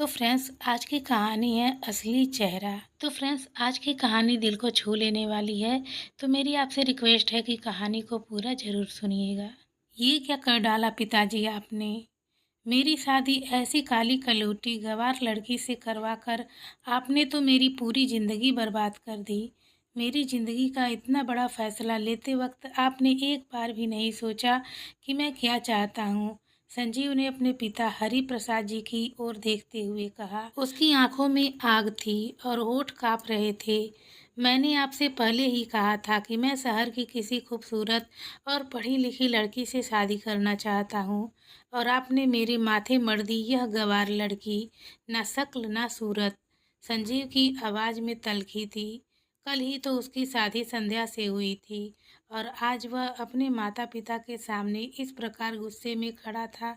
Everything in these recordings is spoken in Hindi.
तो फ्रेंड्स आज की कहानी है असली चेहरा। तो फ्रेंड्स आज की कहानी दिल को छू लेने वाली है। तो मेरी आपसे रिक्वेस्ट है कि कहानी को पूरा ज़रूर सुनिएगा। ये क्या कर डाला पिताजी आपने। मेरी शादी ऐसी काली कलौटी गंवार लड़की से करवा कर आपने तो मेरी पूरी ज़िंदगी बर्बाद कर दी। मेरी ज़िंदगी का इतना बड़ा फैसला लेते वक्त आपने एक बार भी नहीं सोचा कि मैं क्या चाहता हूँ। संजीव ने अपने पिता हरि प्रसाद जी की ओर देखते हुए कहा। उसकी आंखों में आग थी और होठ कांप रहे थे। मैंने आपसे पहले ही कहा था कि मैं शहर की किसी खूबसूरत और पढ़ी लिखी लड़की से शादी करना चाहता हूँ, और आपने मेरे माथे मढ़ दी यह गंवार लड़की, न शक्ल न सूरत। संजीव की आवाज़ में तल्खी थी। कल ही तो उसकी शादी संध्या से हुई थी और आज वह अपने माता पिता के सामने इस प्रकार गुस्से में खड़ा था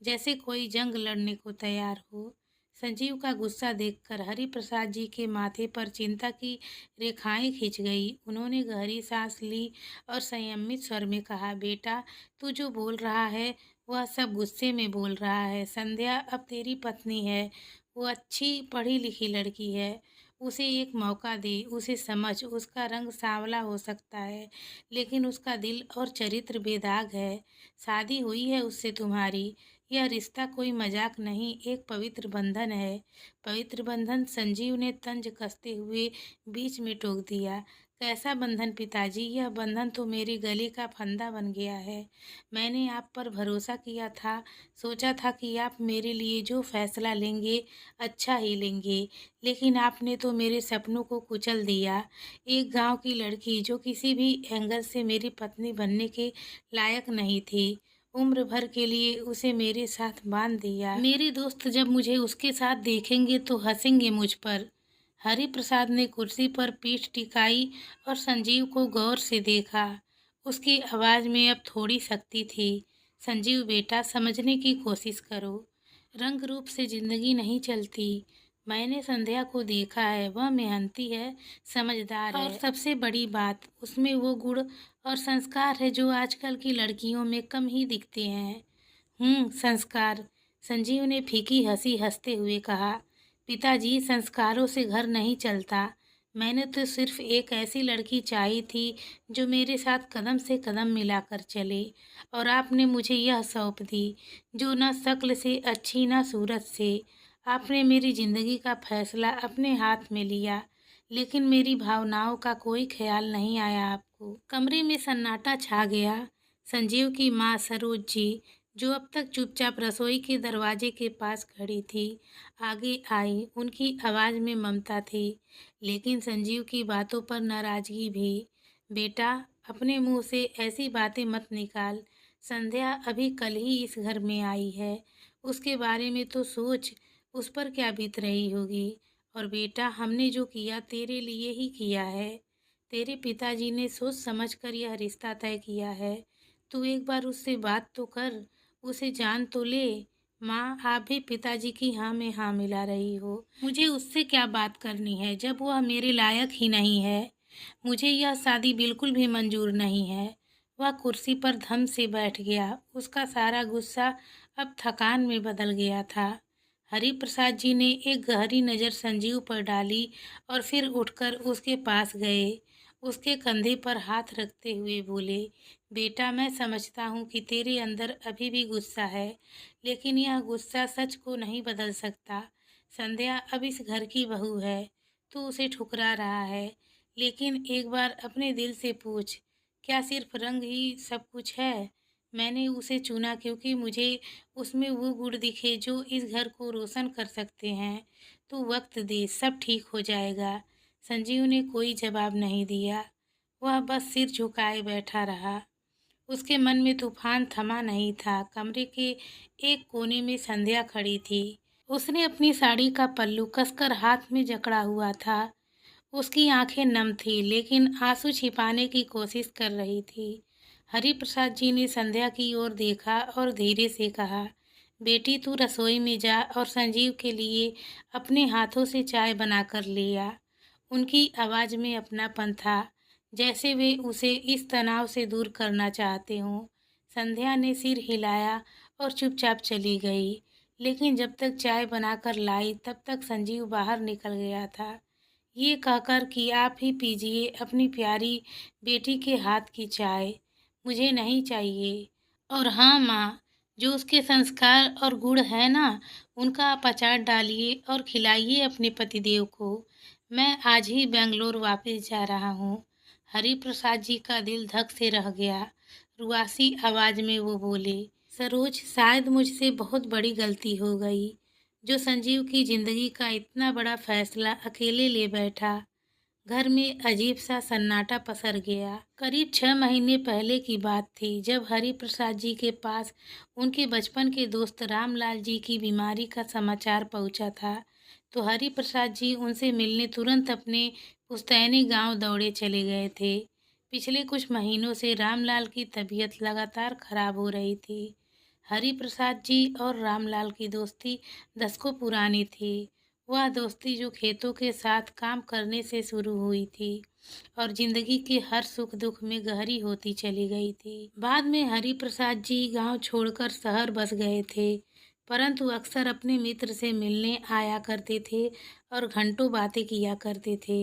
जैसे कोई जंग लड़ने को तैयार हो। संजीव का गुस्सा देखकर हरि प्रसाद जी के माथे पर चिंता की रेखाएं खिंच गई। उन्होंने गहरी सांस ली और संयमित स्वर में कहा, बेटा, तू जो बोल रहा है वह सब गुस्से में बोल रहा है। संध्या अब तेरी पत्नी है। वो अच्छी पढ़ी लिखी लड़की है। उसे एक मौका दे, उसे समझ। उसका रंग सांवला हो सकता है लेकिन उसका दिल और चरित्र बेदाग है। शादी हुई है उससे तुम्हारी। यह रिश्ता कोई मजाक नहीं, एक पवित्र बंधन है। पवित्र बंधन। संजीव ने तंज कसते हुए बीच में टोक दिया। कैसा बंधन पिताजी। यह बंधन तो मेरे गले का फंदा बन गया है। मैंने आप पर भरोसा किया था, सोचा था कि आप मेरे लिए जो फैसला लेंगे अच्छा ही लेंगे, लेकिन आपने तो मेरे सपनों को कुचल दिया। एक गांव की लड़की जो किसी भी एंगल से मेरी पत्नी बनने के लायक नहीं थी, उम्र भर के लिए उसे मेरे साथ बांध दिया। मेरे दोस्त जब मुझे उसके साथ देखेंगे तो हंसेंगे मुझ पर। हरि प्रसाद ने कुर्सी पर पीठ टिकाई और संजीव को गौर से देखा। उसकी आवाज़ में अब थोड़ी शक्ति थी। संजीव बेटा, समझने की कोशिश करो। रंग रूप से जिंदगी नहीं चलती। मैंने संध्या को देखा है, वह मेहनती है, समझदार है और सबसे बड़ी बात, उसमें वो गुण और संस्कार है जो आजकल की लड़कियों में कम ही दिखते हैं। संस्कार। संजीव ने फीकी हंसी हंसते हुए कहा। पिताजी, संस्कारों से घर नहीं चलता। मैंने तो सिर्फ एक ऐसी लड़की चाही थी जो मेरे साथ कदम से कदम मिलाकर चले, और आपने मुझे यह सौंप दी जो न शक्ल से अच्छी न सूरत से। आपने मेरी जिंदगी का फैसला अपने हाथ में लिया, लेकिन मेरी भावनाओं का कोई ख्याल नहीं आया आपको। कमरे में सन्नाटा छा गया। संजीव की माँ सरोज जी, जो अब तक चुपचाप रसोई के दरवाजे के पास खड़ी थी, आगे आई। उनकी आवाज़ में ममता थी, लेकिन संजीव की बातों पर नाराज़गी भी। बेटा, अपने मुंह से ऐसी बातें मत निकाल। संध्या अभी कल ही इस घर में आई है। उसके बारे में तो सोच, उस पर क्या बीत रही होगी। और बेटा, हमने जो किया तेरे लिए ही किया है। तेरे पिताजी ने सोच समझ कर यह रिश्ता तय किया है। तू एक बार उससे बात तो कर, उसे जान तो ले। माँ, आप भी पिताजी की हाँ में हाँ मिला रही हो। मुझे उससे क्या बात करनी है जब वह मेरे लायक ही नहीं है। मुझे यह शादी बिल्कुल भी मंजूर नहीं है। वह कुर्सी पर धम से बैठ गया। उसका सारा गुस्सा अब थकान में बदल गया था। हरि प्रसाद जी ने एक गहरी नज़र संजीव पर डाली और फिर उठकर उसके पास गए। उसके कंधे पर हाथ रखते हुए बोले, बेटा, मैं समझता हूँ कि तेरे अंदर अभी भी गुस्सा है, लेकिन यह गुस्सा सच को नहीं बदल सकता। संध्या अब इस घर की बहू है। तू उसे ठुकरा रहा है, लेकिन एक बार अपने दिल से पूछ, क्या सिर्फ रंग ही सब कुछ है। मैंने उसे चुना क्योंकि मुझे उसमें वो गुण दिखे जो इस घर को रोशन कर सकते हैं। तू वक्त दे, सब ठीक हो जाएगा। संजीव ने कोई जवाब नहीं दिया। वह बस सिर झुकाए बैठा रहा। उसके मन में तूफान थमा नहीं था। कमरे के एक कोने में संध्या खड़ी थी। उसने अपनी साड़ी का पल्लू कसकर हाथ में जकड़ा हुआ था। उसकी आंखें नम थी, लेकिन आंसू छिपाने की कोशिश कर रही थी। हरि प्रसाद जी ने संध्या की ओर देखा और धीरे से कहा, बेटी, तू रसोई में जा और संजीव के लिए अपने हाथों से चाय बना कर ले आ। उनकी आवाज़ में अपनापन था, जैसे वे उसे इस तनाव से दूर करना चाहते हों। संध्या ने सिर हिलाया और चुपचाप चली गई, लेकिन जब तक चाय बनाकर लाई तब तक संजीव बाहर निकल गया था, ये कहकर कि आप ही पीजिए अपनी प्यारी बेटी के हाथ की चाय, मुझे नहीं चाहिए। और हाँ माँ, जो उसके संस्कार और गुण है ना, उनका आप अचार डालिए और खिलाइए अपने पतिदेव को। मैं आज ही बेंगलोर वापस जा रहा हूँ। हरि प्रसाद जी का दिल धक से रह गया। रुआसी आवाज में वो बोले, सरोज, शायद मुझसे बहुत बड़ी गलती हो गई, जो संजीव की जिंदगी का इतना बड़ा फैसला अकेले ले बैठा। घर में अजीब सा सन्नाटा पसर गया। करीब 6 महीने पहले की बात थी, जब हरि प्रसाद जी के पास उनके बचपन के दोस्त रामलाल जी की बीमारी का समाचार पहुंचा था, तो हरि प्रसाद जी उनसे मिलने तुरंत अपने पुश्तैनी गांव दौड़े चले गए थे। पिछले कुछ महीनों से रामलाल की तबीयत लगातार खराब हो रही थी। हरि प्रसाद जी और रामलाल की दोस्ती दशकों पुरानी थी। वह दोस्ती जो खेतों के साथ काम करने से शुरू हुई थी और जिंदगी के हर सुख दुख में गहरी होती चली गई थी। बाद में हरि प्रसाद जी गांव छोड़कर शहर बस गए थे, परंतु अक्सर अपने मित्र से मिलने आया करते थे और घंटों बातें किया करते थे।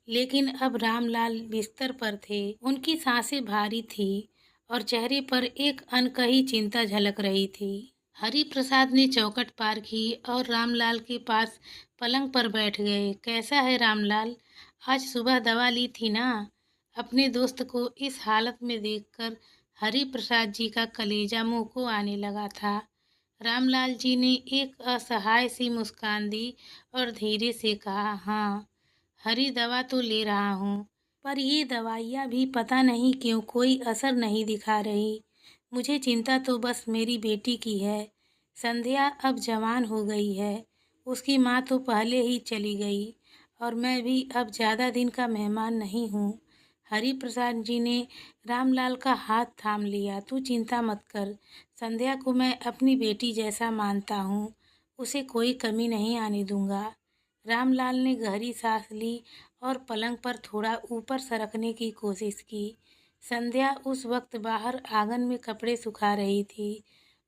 लेकिन अब रामलाल बिस्तर पर थे, उनकी सांसें भारी थी और चेहरे पर एक अनकही चिंता झलक रही थी। हरि प्रसाद ने चौखट पार की और रामलाल के पास पलंग पर बैठ गए। कैसा है रामलाल? आज सुबह दवा ली थी ना? अपने दोस्त को इस हालत में देखकर हरि प्रसाद जी का कलेजा मुंह को आने लगा था। रामलाल जी ने एक असहाय सी मुस्कान दी और धीरे से कहा, हाँ हरी, दवा तो ले रहा हूँ, पर ये दवाइयाँ भी पता नहीं क्यों कोई असर नहीं दिखा रही। मुझे चिंता तो बस मेरी बेटी की है। संध्या अब जवान हो गई है, उसकी माँ तो पहले ही चली गई और मैं भी अब ज़्यादा दिन का मेहमान नहीं हूँ। हरि प्रसाद जी ने रामलाल का हाथ थाम लिया। तू चिंता मत कर, संध्या को मैं अपनी बेटी जैसा मानता हूँ, उसे कोई कमी नहीं आने दूंगा। रामलाल ने गहरी सांस ली और पलंग पर थोड़ा ऊपर सरकने की कोशिश की। संध्या उस वक्त बाहर आंगन में कपड़े सुखा रही थी।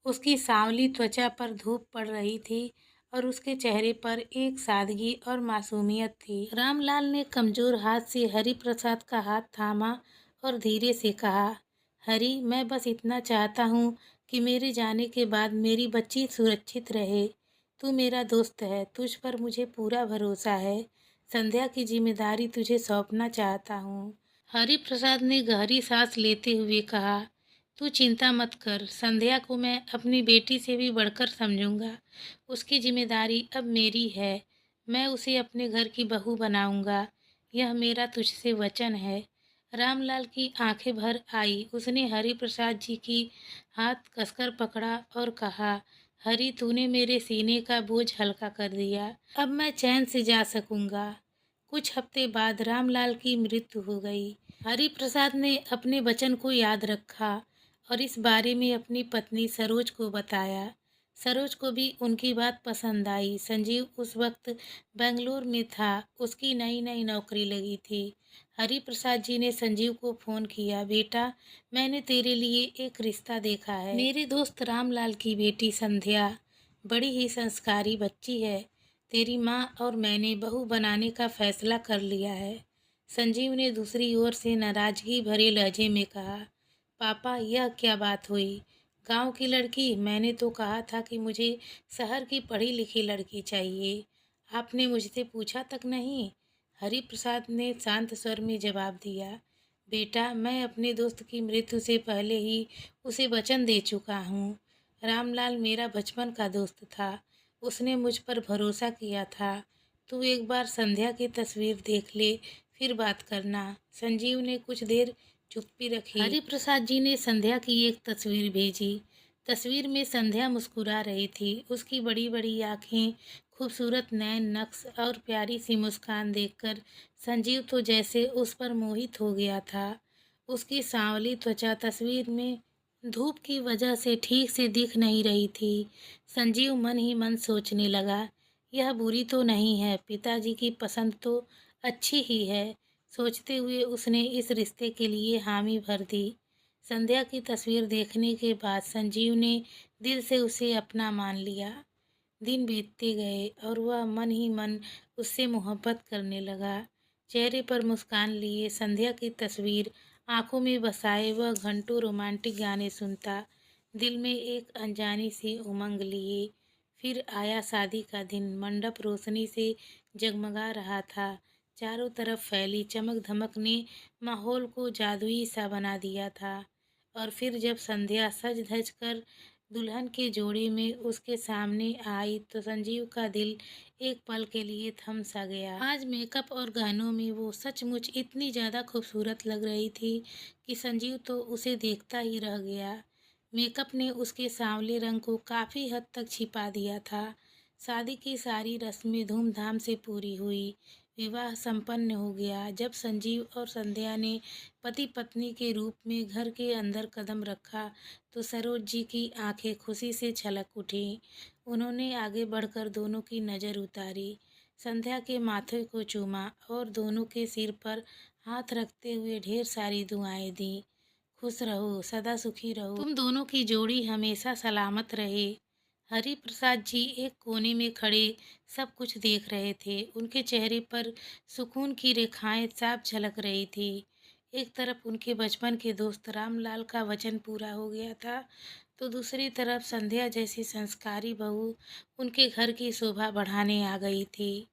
उसकी सांवली त्वचा पर धूप पड़ रही थी और उसके चेहरे पर एक सादगी और मासूमियत थी। रामलाल ने कमजोर हाथ से हरि प्रसाद का हाथ थामा और धीरे से कहा, हरि, मैं बस इतना चाहता हूँ कि मेरे जाने के बाद मेरी बच्ची सुरक्षित रहे। तू मेरा दोस्त है, तुझ पर मुझे पूरा भरोसा है। संध्या की जिम्मेदारी तुझे सौंपना चाहता हूँ। हरि प्रसाद ने गहरी सांस लेते हुए कहा, तू चिंता मत कर, संध्या को मैं अपनी बेटी से भी बढ़कर समझूंगा। उसकी जिम्मेदारी अब मेरी है। मैं उसे अपने घर की बहू बनाऊंगा, यह मेरा तुझसे वचन है। रामलाल की आंखें भर आई। उसने हरि प्रसाद जी की हाथ कसकर पकड़ा और कहा, हरि, तूने मेरे सीने का बोझ हल्का कर दिया। अब मैं चैन से जा सकूंगा। कुछ हफ्ते बाद रामलाल की मृत्यु हो गई। हरि प्रसाद ने अपने वचन को याद रखा और इस बारे में अपनी पत्नी सरोज को बताया। सरोज को भी उनकी बात पसंद आई। संजीव उस वक्त बेंगलोर में था, उसकी नई नई नौकरी लगी थी। हरि प्रसाद जी ने संजीव को फ़ोन किया, बेटा, मैंने तेरे लिए एक रिश्ता देखा है। मेरे दोस्त रामलाल की बेटी संध्या बड़ी ही संस्कारी बच्ची है। तेरी माँ और मैंने बहू बनाने का फैसला कर लिया है। संजीव ने दूसरी ओर से नाराजगी भरे लहजे में कहा, पापा, यह क्या बात हुई? गांव की लड़की? मैंने तो कहा था कि मुझे शहर की पढ़ी लिखी लड़की चाहिए। आपने मुझसे पूछा तक नहीं। हरि प्रसाद ने शांत स्वर में जवाब दिया, बेटा, मैं अपने दोस्त की मृत्यु से पहले ही उसे वचन दे चुका हूँ। रामलाल मेरा बचपन का दोस्त था, उसने मुझ पर भरोसा किया था। तू एक बार संध्या की तस्वीर देख ले, फिर बात करना। संजीव ने कुछ देर चुप्पी रखी। हरि प्रसाद जी ने संध्या की एक तस्वीर भेजी। तस्वीर में संध्या मुस्कुरा रही थी। उसकी बड़ी बड़ी आँखें, खूबसूरत नैन नक्श और प्यारी सी मुस्कान देखकर संजीव तो जैसे उस पर मोहित हो गया था। उसकी सांवली त्वचा तस्वीर में धूप की वजह से ठीक से दिख नहीं रही थी। संजीव मन ही मन सोचने लगा, यह बुरी तो नहीं है, पिताजी की पसंद तो अच्छी ही है। सोचते हुए उसने इस रिश्ते के लिए हामी भर दी। संध्या की तस्वीर देखने के बाद संजीव ने दिल से उसे अपना मान लिया। दिन बीतते गए और वह मन ही मन उससे मोहब्बत करने लगा। चेहरे पर मुस्कान लिए संध्या की तस्वीर आंखों में बसाए वह घंटों रोमांटिक गाने सुनता, दिल में एक अनजानी सी उमंग लिए। फिर आया शादी का दिन। मंडप रोशनी से जगमगा रहा था। चारों तरफ फैली चमक-धमक ने माहौल को जादुई सा बना दिया था। और फिर जब संध्या सज-धज कर दुल्हन के जोड़े में उसके सामने आई तो संजीव का दिल एक पल के लिए थम सा गया। आज मेकअप और गहनों में वो सचमुच इतनी ज़्यादा खूबसूरत लग रही थी कि संजीव तो उसे देखता ही रह गया। मेकअप ने उसके सांवले रंग को काफ़ी हद तक छिपा दिया था। शादी की सारी रस्में धूमधाम से पूरी हुई। विवाह संपन्न हो गया। जब संजीव और संध्या ने पति पत्नी के रूप में घर के अंदर कदम रखा तो सरोज जी की आंखें खुशी से छलक उठीं। उन्होंने आगे बढ़कर दोनों की नज़र उतारी, संध्या के माथे को चूमा और दोनों के सिर पर हाथ रखते हुए ढेर सारी दुआएं दी। खुश रहो, सदा सुखी रहो, तुम दोनों की जोड़ी हमेशा सलामत रहे। हरि प्रसाद जी एक कोने में खड़े सब कुछ देख रहे थे। उनके चेहरे पर सुकून की रेखाएं साफ झलक रही थी। एक तरफ उनके बचपन के दोस्त रामलाल का वचन पूरा हो गया था, तो दूसरी तरफ संध्या जैसी संस्कारी बहू उनके घर की शोभा बढ़ाने आ गई थी।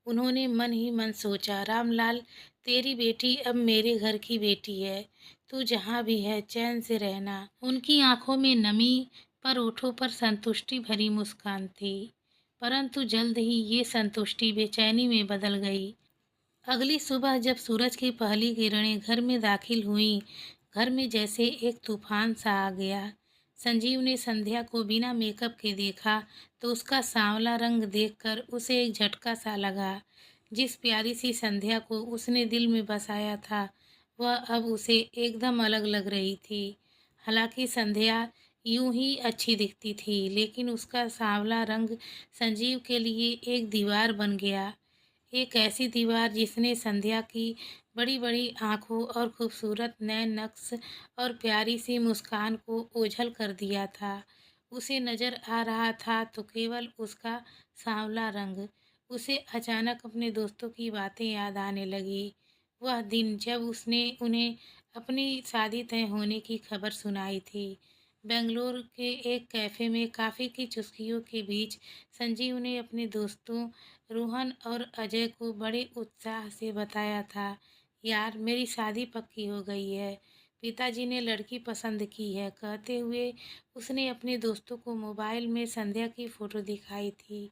उन्होंने मन ही मन सोचा, रामलाल, तेरी बेटी अब मेरे घर की बेटी है। तू जहाँ भी है चैन से रहना। उनकी आंखों में नमी पर होठों पर संतुष्टि भरी मुस्कान थी। परंतु जल्द ही ये संतुष्टि बेचैनी में बदल गई। अगली सुबह जब सूरज की पहली किरणें घर में दाखिल हुईं, घर में जैसे एक तूफान सा आ गया। संजीव ने संध्या को बिना मेकअप के देखा तो उसका सांवला रंग देखकर उसे एक झटका सा लगा। जिस प्यारी सी संध्या को उसने दिल में बसाया था, वह अब उसे एकदम अलग लग रही थी। हालांकि संध्या यूं ही अच्छी दिखती थी, लेकिन उसका सांवला रंग संजीव के लिए एक दीवार बन गया। एक ऐसी दीवार जिसने संध्या की बड़ी-बड़ी आँखों और खूबसूरत नैन नक्श और प्यारी सी मुस्कान को ओझल कर दिया था। उसे नज़र आ रहा था तो केवल उसका सांवला रंग। उसे अचानक अपने दोस्तों की बातें याद आने लगी। वह दिन जब उसने उन्हें अपनी शादी तय होने की खबर सुनाई थी। बेंगलुरु के एक कैफ़े में कॉफ़ी की चुस्कियों के बीच संजीव ने अपने दोस्तों रोहन और अजय को बड़े उत्साह से बताया था, यार मेरी शादी पक्की हो गई है, पिताजी ने लड़की पसंद की है। कहते हुए उसने अपने दोस्तों को मोबाइल में संध्या की फ़ोटो दिखाई थी।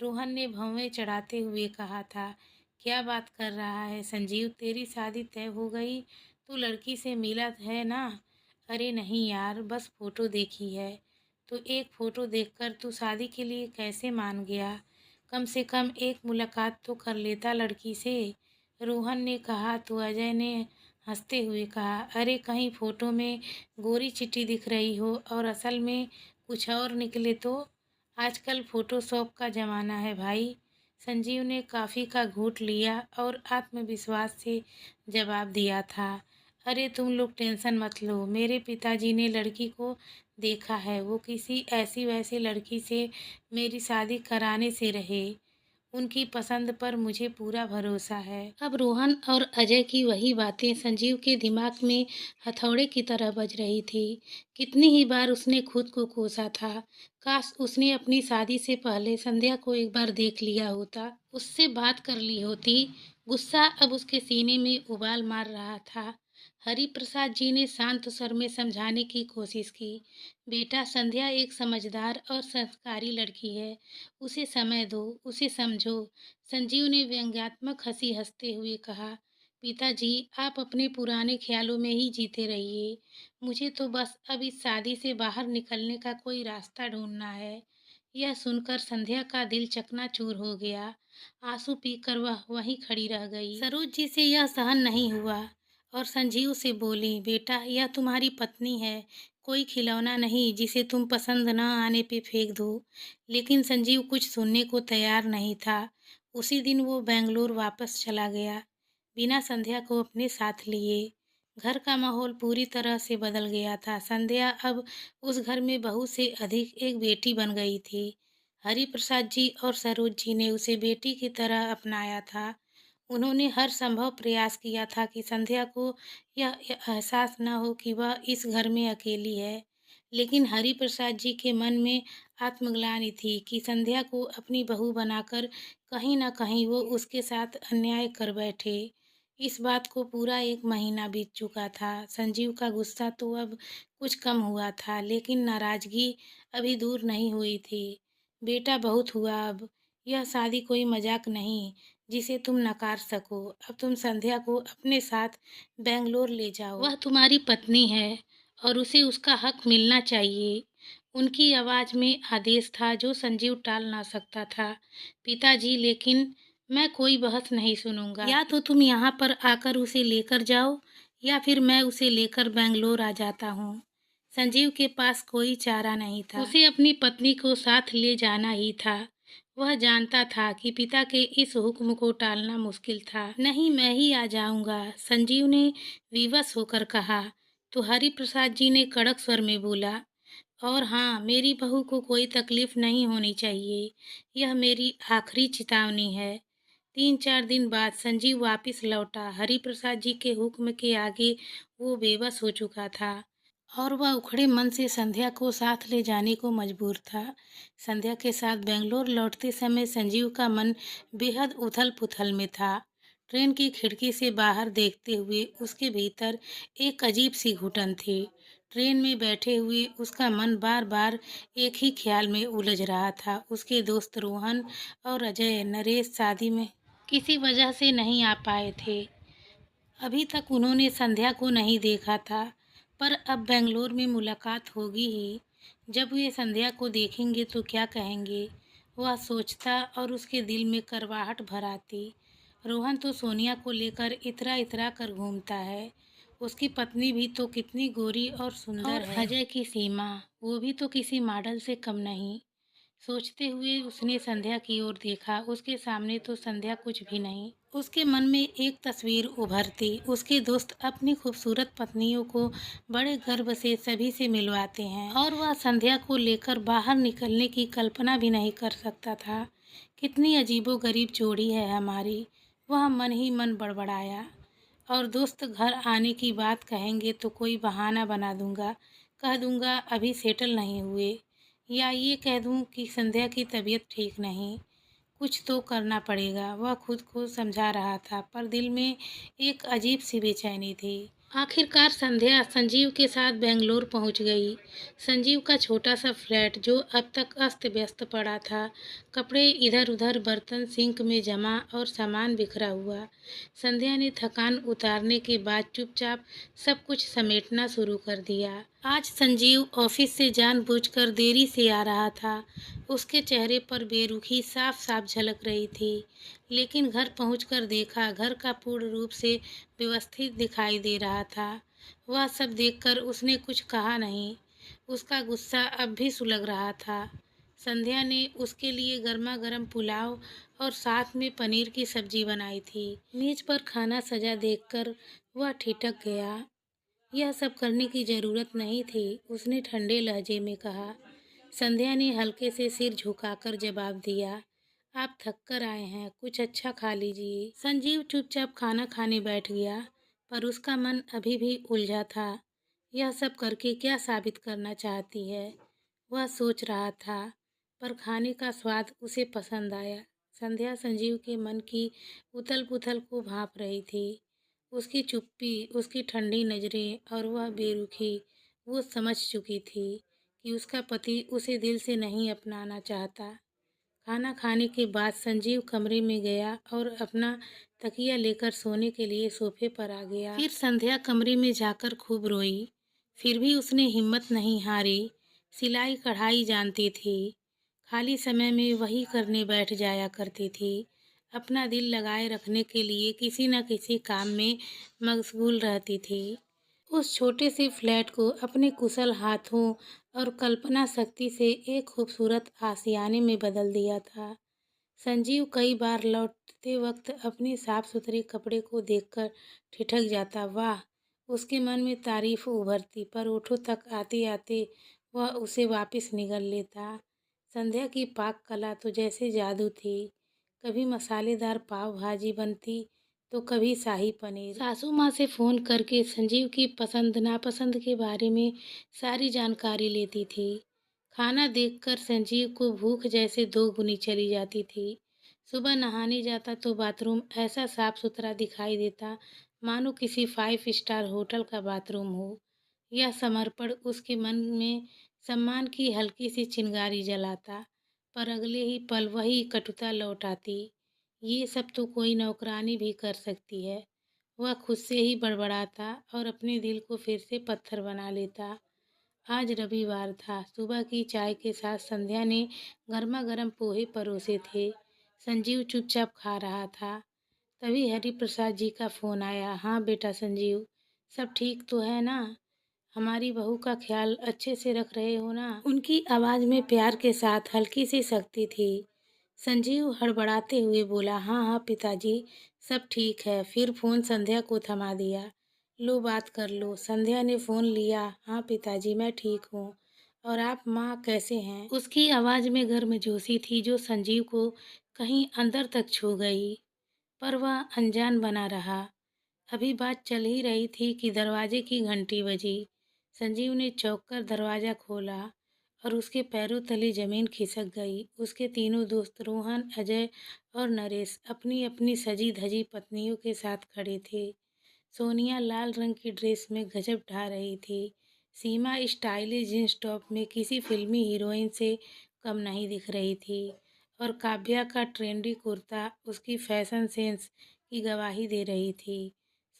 रोहन ने भौंवे चढ़ाते हुए कहा था, क्या बात कर रहा है संजीव, तेरी शादी तय हो गई? तू लड़की से मिला है ना? अरे नहीं यार, बस फ़ोटो देखी है। तो एक फ़ोटो देखकर तू शादी के लिए कैसे मान गया? कम से कम एक मुलाकात तो कर लेता लड़की से। रोहन ने कहा तो अजय ने हंसते हुए कहा, अरे कहीं फ़ोटो में गोरी चिट्टी दिख रही हो और असल में कुछ और निकले तो? आजकल फ़ोटोशॉप का ज़माना है भाई। संजीव ने कॉफ़ी का घूंट लिया और आत्मविश्वास से जवाब दिया था, अरे तुम लोग टेंशन मत लो, मेरे पिताजी ने लड़की को देखा है। वो किसी ऐसी वैसी लड़की से मेरी शादी कराने से रहे। उनकी पसंद पर मुझे पूरा भरोसा है। अब रोहन और अजय की वही बातें संजीव के दिमाग में हथौड़े की तरह बज रही थी। कितनी ही बार उसने खुद को कोसा था, काश उसने अपनी शादी से पहले संध्या को एक बार देख लिया होता, उससे बात कर ली होती। गुस्सा अब उसके सीने में उबाल मार रहा था। हरि प्रसाद जी ने शांत स्वर में समझाने की कोशिश की, बेटा संध्या एक समझदार और संस्कारी लड़की है, उसे समय दो, उसे समझो। संजीव ने व्यंग्यात्मक हंसी हंसते हुए कहा, पिताजी आप अपने पुराने ख्यालों में ही जीते रहिए, मुझे तो बस अब इस शादी से बाहर निकलने का कोई रास्ता ढूंढना है। यह सुनकर संध्या का दिल चकनाचूर हो गया। आंसू पीकर वह वहीं खड़ी रह गई। सरोज जी से यह सहन नहीं हुआ और संजीव से बोली, बेटा यह तुम्हारी पत्नी है, कोई खिलौना नहीं जिसे तुम पसंद न आने पे फेंक दो। लेकिन संजीव कुछ सुनने को तैयार नहीं था। उसी दिन वो बेंगलुरु वापस चला गया, बिना संध्या को अपने साथ लिए। घर का माहौल पूरी तरह से बदल गया था। संध्या अब उस घर में बहू से अधिक एक बेटी बन गई थी। हरिप्रसाद जी और सरोज जी ने उसे बेटी की तरह अपनाया था। उन्होंने हर संभव प्रयास किया था कि संध्या को यह एहसास न हो कि वह इस घर में अकेली है। लेकिन हरिप्रसाद जी के मन में आत्मग्लानि थी कि संध्या को अपनी बहू बनाकर कहीं न कहीं वो उसके साथ अन्याय कर बैठे। इस बात को पूरा 1 महीना बीत चुका था। संजीव का गुस्सा तो अब कुछ कम हुआ था, लेकिन नाराज़गी अभी दूर नहीं हुई थी। बेटा बहुत हुआ अब। यह शादी कोई मज़ाक नहीं जिसे तुम नकार सको। अब तुम संध्या को अपने साथ बैंगलोर ले जाओ। वह तुम्हारी पत्नी है और उसे उसका हक मिलना चाहिए। उनकी आवाज़ में आदेश था जो संजीव टाल ना सकता था। पिताजी, लेकिन मैं कोई बहस नहीं सुनूंगा। या तो तुम यहाँ पर आकर उसे लेकर जाओ या फिर मैं उसे लेकर बैंगलोर आ जाता हूँ। संजीव के पास कोई चारा नहीं था। उसे अपनी पत्नी को साथ ले जाना ही था। वह जानता था कि पिता के इस हुक्म को टालना मुश्किल था। नहीं, मैं ही आ जाऊंगा, संजीव ने विवश होकर कहा। तो हरिप्रसाद जी ने कड़क स्वर में बोला, और हाँ, मेरी बहू को कोई तकलीफ नहीं होनी चाहिए। यह मेरी आखिरी चेतावनी है। 3-4 दिन बाद संजीव वापस लौटा। हरिप्रसाद जी के हुक्म के आगे वो बेबस हो चुका था और वह उखड़े मन से संध्या को साथ ले जाने को मजबूर था। संध्या के साथ बेंगलोर लौटते समय संजीव का मन बेहद उथल-पुथल में था। ट्रेन की खिड़की से बाहर देखते हुए उसके भीतर एक अजीब सी घुटन थी। ट्रेन में बैठे हुए उसका मन बार-बार एक ही ख्याल में उलझ रहा था। उसके दोस्त रोहन और अजय नरेश शादी में किसी वजह से नहीं आ पाए थे। अभी तक उन्होंने संध्या को नहीं देखा था, पर अब बेंगलोर में मुलाकात होगी ही। जब वे संध्या को देखेंगे तो क्या कहेंगे, वह सोचता और उसके दिल में करवाहट भर आती। रोहन तो सोनिया को लेकर इतरा-इतरा कर घूमता है। उसकी पत्नी भी तो कितनी गोरी और सुंदर है। अजय की सीमा, वो भी तो किसी मॉडल से कम नहीं। सोचते हुए उसने संध्या की ओर देखा। उसके सामने तो संध्या कुछ भी नहीं। उसके मन में एक तस्वीर उभरती। उसके दोस्त अपनी खूबसूरत पत्नियों को बड़े गर्व से सभी से मिलवाते हैं और वह संध्या को लेकर बाहर निकलने की कल्पना भी नहीं कर सकता था। कितनी अजीबोगरीब जोड़ी है हमारी, वह मन ही मन बड़बड़ाया। और दोस्त घर आने की बात कहेंगे तो कोई बहाना बना दूंगा, कह दूंगा अभी सेटल नहीं हुए, या ये कह दूं कि संध्या की तबीयत ठीक नहीं। कुछ तो करना पड़ेगा, वह खुद को समझा रहा था, पर दिल में एक अजीब सी बेचैनी थी। आखिरकार संध्या संजीव के साथ बेंगलोर पहुंच गई। संजीव का छोटा सा फ्लैट जो अब तक अस्त व्यस्त पड़ा था, कपड़े इधर उधर, बर्तन सिंक में जमा और सामान बिखरा हुआ। संध्या ने थकान उतारने के बाद चुपचाप सब कुछ समेटना शुरू कर दिया। आज संजीव ऑफिस से जानबूझकर देरी से आ रहा था। उसके चेहरे पर बेरुखी साफ साफ झलक रही थी। लेकिन घर पहुंचकर देखा, घर का पूर्ण रूप से व्यवस्थित दिखाई दे रहा था। वह सब देखकर उसने कुछ कहा नहीं। उसका गुस्सा अब भी सुलग रहा था। संध्या ने उसके लिए गर्मा गर्म पुलाव और साथ में पनीर की सब्जी बनाई थी। मेज पर खाना सजा देखकर वह ठिठक गया। यह सब करने की जरूरत नहीं थी, उसने ठंडे लहजे में कहा। संध्या ने हल्के से सिर झुकाकर जवाब दिया, आप थक कर आए हैं, कुछ अच्छा खा लीजिए। संजीव चुपचाप खाना खाने बैठ गया, पर उसका मन अभी भी उलझा था। यह सब करके क्या साबित करना चाहती है, वह सोच रहा था, पर खाने का स्वाद उसे पसंद आया। संध्या संजीव के मन की उथल पुथल को भांप रही थी। उसकी चुप्पी, उसकी ठंडी नज़रें और वह बेरुखी, वो समझ चुकी थी कि उसका पति उसे दिल से नहीं अपनाना चाहता। खाना खाने के बाद संजीव कमरे में गया और अपना तकिया लेकर सोने के लिए सोफे पर आ गया। फिर संध्या कमरे में जाकर खूब रोई। फिर भी उसने हिम्मत नहीं हारी। सिलाई कढ़ाई जानती थी, खाली समय में वही करने बैठ जाया करती थी। अपना दिल लगाए रखने के लिए किसी न किसी काम में मशगूल रहती थी। उस छोटे से फ्लैट को अपने कुशल हाथों और कल्पना शक्ति से एक खूबसूरत आशियाने में बदल दिया था। संजीव कई बार लौटते वक्त अपने साफ सुथरे कपड़े को देखकर ठिठक जाता। वाह, उसके मन में तारीफ उभरती, पर ओठों तक आते आते वह उसे वापस निगल लेता। संध्या की पाक कला तो जैसे जादू थी। कभी मसालेदार पाव भाजी बनती तो कभी शाही पनीर। सासू माँ से फ़ोन करके संजीव की पसंद नापसंद के बारे में सारी जानकारी लेती थी। खाना देखकर संजीव को भूख जैसे दो गुनी चली जाती थी। सुबह नहाने जाता तो बाथरूम ऐसा साफ सुथरा दिखाई देता मानो किसी 5 स्टार होटल का बाथरूम हो। यह समर्पण उसके मन में सम्मान की हल्की सी चिंगारी जलाता, पर अगले ही पल वही कटुता लौट आती। ये सब तो कोई नौकरानी भी कर सकती है। वह खुद से ही बड़बड़ाता और अपने दिल को फिर से पत्थर बना लेता। आज रविवार था। सुबह की चाय के साथ संध्या ने गर्मा गर्म पोहे परोसे थे। संजीव चुपचाप खा रहा था। तभी हरि प्रसाद जी का फोन आया। हाँ बेटा संजीव, सब ठीक तो है ना? हमारी बहू का ख्याल अच्छे से रख रहे हो ना? उनकी आवाज में प्यार के साथ हल्की सी सख्ती थी। संजीव हड़बड़ाते हुए बोला, हाँ हाँ पिताजी, सब ठीक है। फिर फोन संध्या को थमा दिया। लो बात कर लो। संध्या ने फोन लिया। हाँ पिताजी, मैं ठीक हूँ। और आप माँ कैसे हैं? उसकी आवाज में गर्मजोशी थी जो संजीव को कहीं अंदर तक छू गई, पर वह अनजान बना रहा। अभी बात चल ही रही थी कि दरवाजे की घंटी बजी। संजीव ने चौंक कर दरवाजा खोला और उसके पैरों तले जमीन खिसक गई। उसके तीनों दोस्त रोहन, अजय और नरेश अपनी अपनी सजी धजी पत्नियों के साथ खड़े थे। सोनिया लाल रंग की ड्रेस में गजब ढा रही थी। सीमा स्टाइलिश जींस टॉप में किसी फिल्मी हीरोइन से कम नहीं दिख रही थी, और काव्या का ट्रेंडी कुर्ता उसकी फैशन सेंस की गवाही दे रही थी।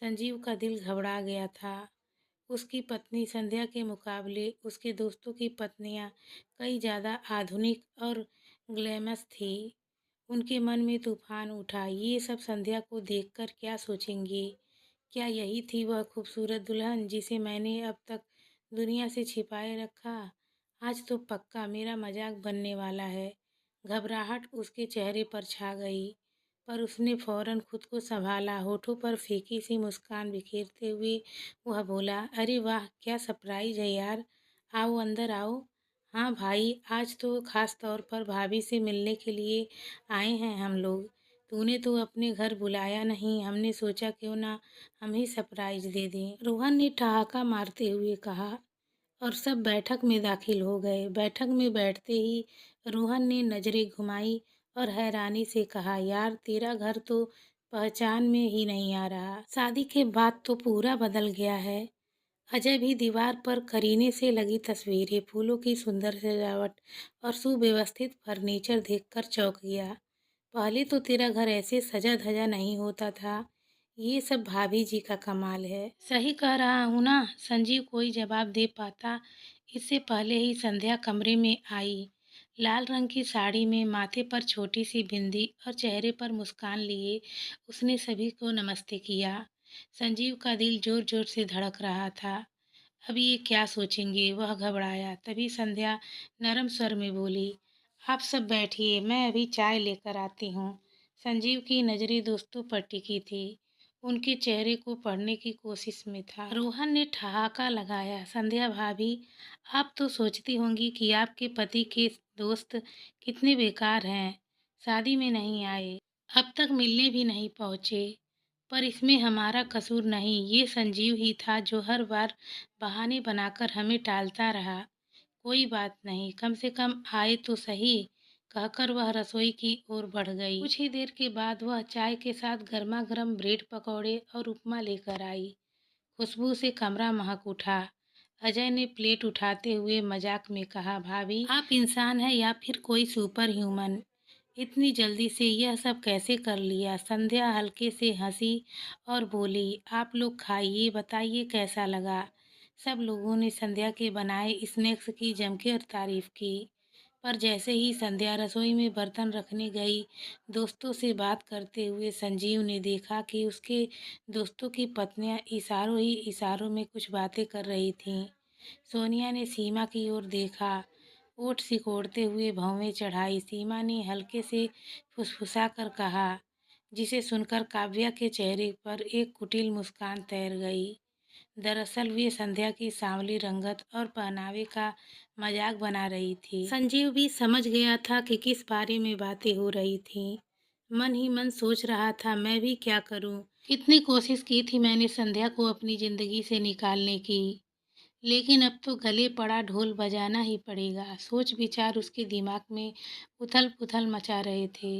संजीव का दिल घबरा गया था। उसकी पत्नी संध्या के मुकाबले उसके दोस्तों की पत्नियां कई ज़्यादा आधुनिक और ग्लैमरस थी। उनके मन में तूफान उठा। ये सब संध्या को देखकर क्या सोचेंगे? क्या यही थी वह खूबसूरत दुल्हन जिसे मैंने अब तक दुनिया से छिपाए रखा? आज तो पक्का मेरा मजाक बनने वाला है। घबराहट उसके चेहरे पर छा गई, पर उसने फौरन खुद को संभाला। होठों पर फीकी सी मुस्कान बिखेरते हुए वह बोला, अरे वाह, क्या सरप्राइज है यार। आओ अंदर आओ। हाँ भाई, आज तो खास तौर पर भाभी से मिलने के लिए आए हैं हम लोग। तूने तो अपने घर बुलाया नहीं, हमने सोचा क्यों ना हम ही सरप्राइज दे दें। रोहन ने ठहाका मारते हुए कहा, और सब बैठक में दाखिल हो गए। बैठक में बैठते ही रोहन ने नजरें घुमाई और हैरानी से कहा, यार तेरा घर तो पहचान में ही नहीं आ रहा। शादी के बाद तो पूरा बदल गया है। अजय भी दीवार पर करीने से लगी तस्वीरें, फूलों की सुंदर सजावट और सुव्यवस्थित फर्नीचर देखकर चौंक गया। पहले तो तेरा घर ऐसे सजा धजा नहीं होता था। ये सब भाभी जी का कमाल है। सही कह रहा हूँ ना? संजीव कोई जवाब दे पाता इससे पहले ही संध्या कमरे में आई। लाल रंग की साड़ी में, माथे पर छोटी सी बिंदी और चेहरे पर मुस्कान लिए उसने सभी को नमस्ते किया। संजीव का दिल जोर जोर से धड़क रहा था। अब ये क्या सोचेंगे? वह घबराया। तभी संध्या नरम स्वर में बोली, आप सब बैठिए, मैं अभी चाय लेकर आती हूँ। संजीव की नजरें दोस्तों पर टिकी थी। उनके चेहरे को पढ़ने की कोशिश में था। रोहन ने ठहाका लगाया, संध्या भाभी, आप तो सोचती होंगी कि आपके पति के दोस्त कितने बेकार हैं, शादी में नहीं आए, अब तक मिलने भी नहीं पहुँचे। पर इसमें हमारा कसूर नहीं। ये संजीव ही था जो हर बार बहाने बनाकर हमें टालता रहा। कोई बात नहीं, कम से कम आए तो सही, कहकर वह रसोई की ओर बढ़ गई। कुछ ही देर के बाद वह चाय के साथ गर्मा गर्म ब्रेड पकौड़े और उपमा लेकर आई। खुशबू से कमरा महक उठा। अजय ने प्लेट उठाते हुए मजाक में कहा, भाभी आप इंसान हैं या फिर कोई सुपर ह्यूमन? इतनी जल्दी से यह सब कैसे कर लिया? संध्या हल्के से हंसी और बोली, आप लोग खाइए, बताइए कैसा लगा। सब लोगों ने संध्या के बनाए स्नैक्स की जमकर तारीफ की। पर जैसे ही संध्या रसोई में बर्तन रखने गई, दोस्तों से बात करते हुए संजीव ने देखा कि उसके दोस्तों की पत्नियां इशारों ही इशारों में कुछ बातें कर रही थीं। सोनिया ने सीमा की ओर देखा, ओठ सिकोड़ते हुए भौवें चढ़ाई। सीमा ने हल्के से फुसफुसा कर कहा, जिसे सुनकर काव्या के चेहरे पर एक कुटिल मुस्कान तैर गई। दरअसल वे संध्या की सांवली रंगत और पहनावे का मजाक बना रही थी। संजीव भी समझ गया था कि किस बारे में बातें हो रही थीं। मन ही मन सोच रहा था, मैं भी क्या करूं? कितनी कोशिश की थी मैंने संध्या को अपनी जिंदगी से निकालने की, लेकिन अब तो गले पड़ा ढोल बजाना ही पड़ेगा। सोच विचार उसके दिमाग में उथल पुथल मचा रहे थे,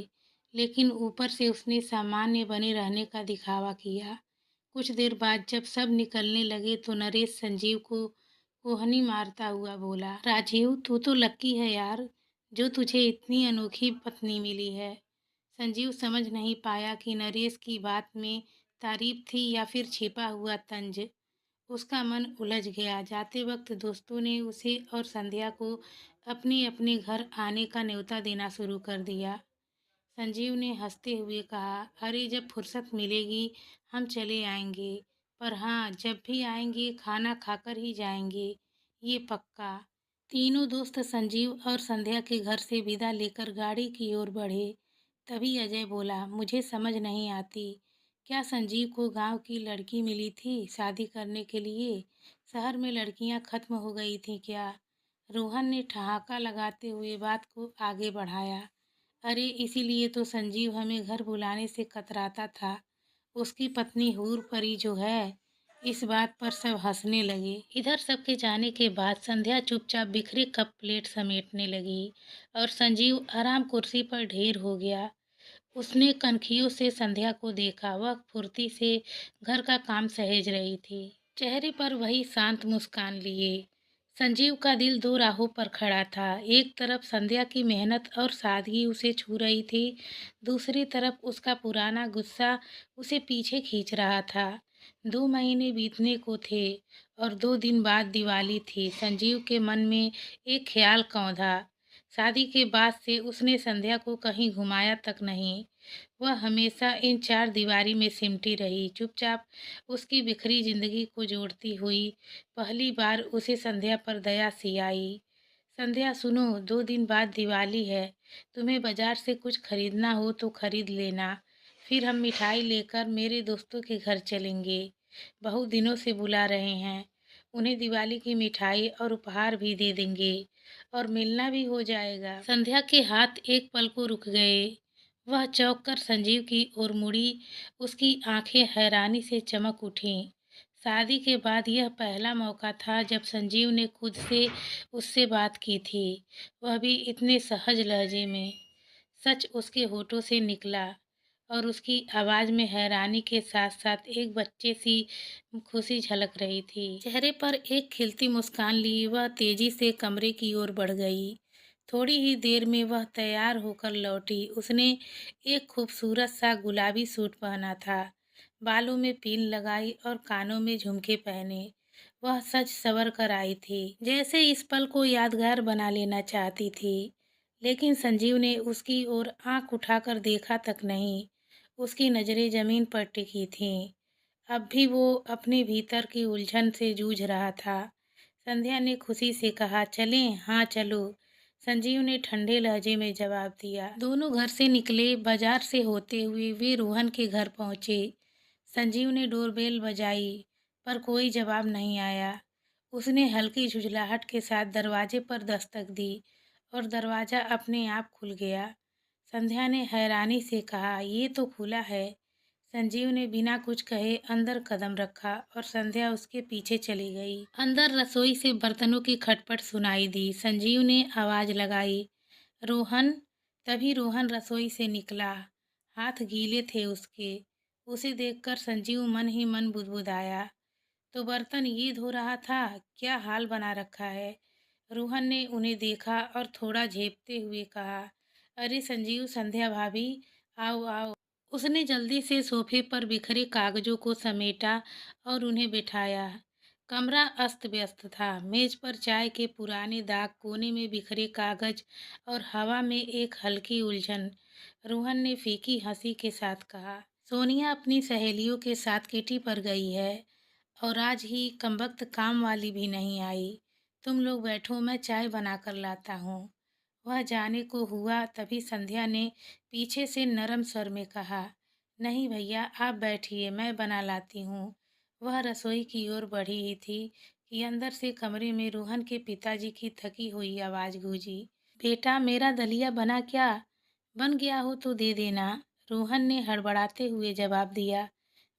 लेकिन ऊपर से उसने सामान्य बने रहने का दिखावा किया। कुछ देर बाद जब सब निकलने लगे तो नरेश संजीव को कोहनी मारता हुआ बोला, राजीव तू तो लक्की है यार, जो तुझे इतनी अनोखी पत्नी मिली है। संजीव समझ नहीं पाया कि नरेश की बात में तारीफ थी या फिर छिपा हुआ तंज। उसका मन उलझ गया। जाते वक्त दोस्तों ने उसे और संध्या को अपने अपने घर आने का न्योता देना शुरू कर दिया। संजीव ने हंसते हुए कहा, अरे जब फुर्सत मिलेगी हम चले आएंगे, पर हाँ जब भी आएंगे खाना खाकर ही जाएंगे, ये पक्का। तीनों दोस्त संजीव और संध्या के घर से विदा लेकर गाड़ी की ओर बढ़े। तभी अजय बोला, मुझे समझ नहीं आती, क्या संजीव को गांव की लड़की मिली थी शादी करने के लिए? शहर में लड़कियां खत्म हो गई थी क्या? रोहन ने ठहाका लगाते हुए बात को आगे बढ़ाया। अरे इसीलिए तो संजीव हमें घर बुलाने से कतराता था। उसकी पत्नी हूर परी जो है। इस बात पर सब हंसने लगे। इधर सबके जाने के बाद संध्या चुपचाप बिखरे कप प्लेट समेटने लगी और संजीव आराम कुर्सी पर ढेर हो गया। उसने कनखियों से संध्या को देखा। वह फुर्ती से घर का काम सहेज रही थी, चेहरे पर वही शांत मुस्कान लिए। संजीव का दिल दो राहों पर खड़ा था। एक तरफ संध्या की मेहनत और सादगी उसे छू रही थी, दूसरी तरफ उसका पुराना गुस्सा उसे पीछे खींच रहा था। 2 महीने बीतने को थे और 2 दिन बाद दिवाली थी। संजीव के मन में एक ख्याल कौंधा। शादी के बाद से उसने संध्या को कहीं घुमाया तक नहीं। वह हमेशा इन चार दीवारी में सिमटी रही, चुपचाप उसकी बिखरी जिंदगी को जोड़ती हुई। पहली बार उसे संध्या पर दया सी आई। संध्या सुनो, 2 दिन बाद दिवाली है, तुम्हें बाजार से कुछ खरीदना हो तो खरीद लेना। फिर हम मिठाई लेकर मेरे दोस्तों के घर चलेंगे, बहुत दिनों से बुला रहे हैं। उन्हें दिवाली की मिठाई और उपहार भी दे देंगे और मिलना भी हो जाएगा। संध्या के हाथ एक पल को रुक गए। वह चौंक कर संजीव की ओर मुड़ी। उसकी आंखें हैरानी से चमक उठीं। शादी के बाद यह पहला मौका था जब संजीव ने खुद से उससे बात की थी, वह भी इतने सहज लहजे में। सच उसके होठों से निकला और उसकी आवाज में हैरानी के साथ साथ एक बच्चे सी खुशी झलक रही थी। चेहरे पर एक खिलती मुस्कान लिए वह तेजी से कमरे की ओर बढ़ गई। थोड़ी ही देर में वह तैयार होकर लौटी। उसने एक खूबसूरत सा गुलाबी सूट पहना था, बालों में पीन लगाई और कानों में झुमके पहने। वह सज सवर कर आई थी, जैसे इस पल को यादगार बना लेना चाहती थी। लेकिन संजीव ने उसकी ओर आंख उठाकर देखा तक नहीं। उसकी नजरें जमीन पर टिकी थीं। अब भी वो अपने भीतर की उलझन से जूझ रहा था। संध्या ने खुशी से कहा, चलें? हाँ चलो, संजीव ने ठंडे लहजे में जवाब दिया। दोनों घर से निकले। बाजार से होते हुए वे रोहन के घर पहुंचे। संजीव ने डोरबेल बजाई, पर कोई जवाब नहीं आया। उसने हल्की झुंझलाहट के साथ दरवाजे पर दस्तक दी और दरवाजा अपने आप खुल गया। संध्या ने हैरानी से कहा, ये तो खुला है। संजीव ने बिना कुछ कहे अंदर कदम रखा और संध्या उसके पीछे चली गई। अंदर रसोई से बर्तनों की खटपट सुनाई दी। संजीव ने आवाज लगाई, रोहन। तभी रोहन रसोई से निकला। हाथ गीले थे उसके। उसे देखकर संजीव मन ही मन बुदबुदाया, तो बर्तन ये धो रहा था? क्या हाल बना रखा है? रोहन ने उन्हें देखा और थोड़ा झेपते हुए कहा, अरे संजीव, संध्या भाभी, आओ आओ। उसने जल्दी से सोफे पर बिखरे कागजों को समेटा और उन्हें बिठाया। कमरा अस्त व्यस्त था। मेज पर चाय के पुराने दाग, कोने में बिखरे कागज और हवा में एक हल्की उलझन। रोहन ने फीकी हंसी के साथ कहा, सोनिया अपनी सहेलियों के साथ किटी पर गई है और आज ही कमबख्त काम वाली भी नहीं आई। तुम लोग बैठो, मैं चाय बनाकर लाता हूँ। वह जाने को हुआ, तभी संध्या ने पीछे से नरम स्वर में कहा, नहीं भैया, आप बैठिए, मैं बना लाती हूँ। वह रसोई की ओर बढ़ी ही थी कि अंदर से कमरे में रोहन के पिताजी की थकी हुई आवाज़ गूंजी। बेटा, मेरा दलिया बना क्या? बन गया हो तो दे देना। रोहन ने हड़बड़ाते हुए जवाब दिया।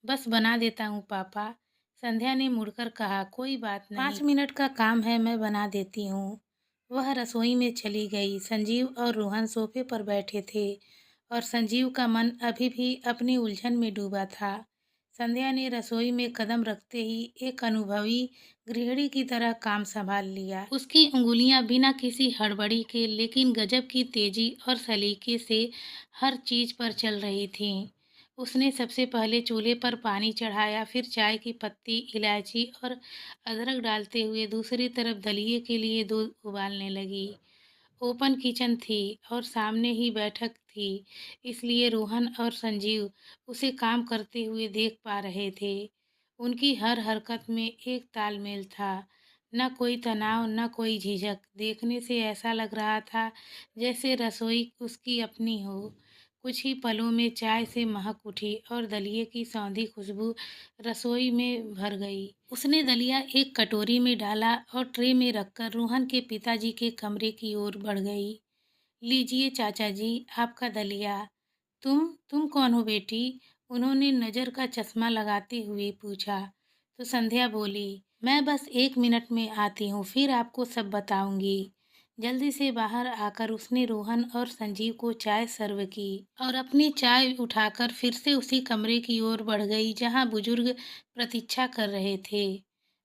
बस बना देता हूँ पापा। संध्या ने मुड़कर कहा, कोई बात नहीं, 5 मिनट का काम है, मैं बना देती हूँ। वह रसोई में चली गई। संजीव और रोहन सोफे पर बैठे थे और संजीव का मन अभी भी अपनी उलझन में डूबा था। संध्या ने रसोई में कदम रखते ही एक अनुभवी गृहिणी की तरह काम संभाल लिया। उसकी उंगलियां बिना किसी हड़बड़ी के लेकिन गजब की तेजी और सलीके से हर चीज पर चल रही थीं। उसने सबसे पहले चूल्हे पर पानी चढ़ाया, फिर चाय की पत्ती, इलायची और अदरक डालते हुए दूसरी तरफ दलिये के लिए दूध उबालने लगी। ओपन किचन थी और सामने ही बैठक थी, इसलिए रोहन और संजीव उसे काम करते हुए देख पा रहे थे। उनकी हर हरकत में एक तालमेल था, न कोई तनाव, न कोई झिझक। देखने से ऐसा लग रहा था जैसे रसोई उसकी अपनी हो। कुछ ही पलों में चाय से महक उठी और दलिये की सौंधी खुशबू रसोई में भर गई। उसने दलिया एक कटोरी में डाला और ट्रे में रखकर रोहन के पिताजी के कमरे की ओर बढ़ गई। लीजिए चाचा जी, आपका दलिया। तुम कौन हो बेटी? उन्होंने नज़र का चश्मा लगाते हुए पूछा। तो संध्या बोली, मैं बस 1 मिनट में आती हूँ, फिर आपको सब बताऊंगी। जल्दी से बाहर आकर उसने रोहन और संजीव को चाय सर्व की और अपनी चाय उठाकर फिर से उसी कमरे की ओर बढ़ गई जहाँ बुजुर्ग प्रतीक्षा कर रहे थे।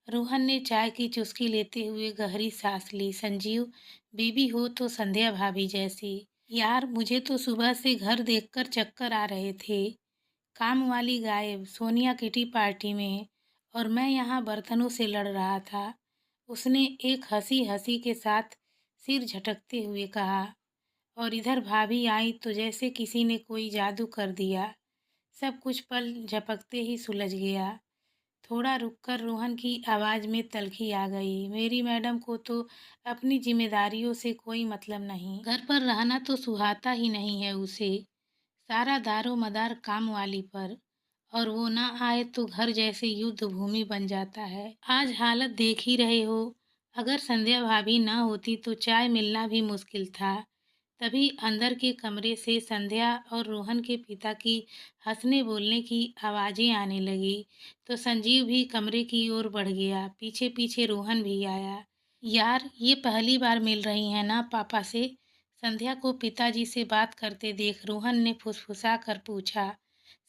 रोहन ने चाय की चुस्की लेते हुए गहरी सांस ली। संजीव, बीबी हो तो संध्या भाभी जैसी। यार, मुझे तो सुबह से घर देखकर चक्कर आ रहे थे। काम वाली गायब, सोनिया किटी पार्टी में, और मैं यहाँ बर्तनों से लड़ रहा था। उसने एक हंसी हंसी के साथ सिर झटकते हुए कहा। और इधर भाभी आई तो जैसे किसी ने कोई जादू कर दिया। सब कुछ पल झपकते ही सुलझ गया। थोड़ा रुककर रोहन की आवाज़ में तल्खी आ गई। मेरी मैडम को तो अपनी जिम्मेदारियों से कोई मतलब नहीं। घर पर रहना तो सुहाता ही नहीं है उसे। सारा दारो मदार काम वाली पर, और वो ना आए तो घर जैसे युद्ध भूमि बन जाता है। आज हालत देख ही रहे हो। अगर संध्या भाभी ना होती तो चाय मिलना भी मुश्किल था। तभी अंदर के कमरे से संध्या और रोहन के पिता की हंसने बोलने की आवाज़ें आने लगी। तो संजीव भी कमरे की ओर बढ़ गया। पीछे पीछे रोहन भी आया। यार, ये पहली बार मिल रही है ना पापा से? संध्या को पिताजी से बात करते देख रोहन ने फुसफुसा कर पूछा।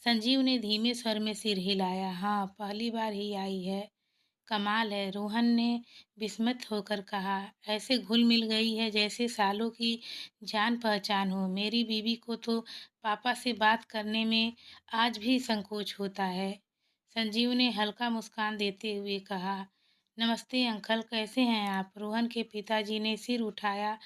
संजीव ने धीमे स्वर में सिर हिलाया। हाँ, पहली बार ही आई है। कमाल है, रोहन ने विस्मित होकर कहा। ऐसे घुल मिल गई है जैसे सालों की जान पहचान हो। मेरी बीवी को तो पापा से बात करने में आज भी संकोच होता है। संजीव ने हल्का मुस्कान देते हुए कहा। नमस्ते अंकल, कैसे हैं आप? रोहन के पिताजी ने सिर उठाया,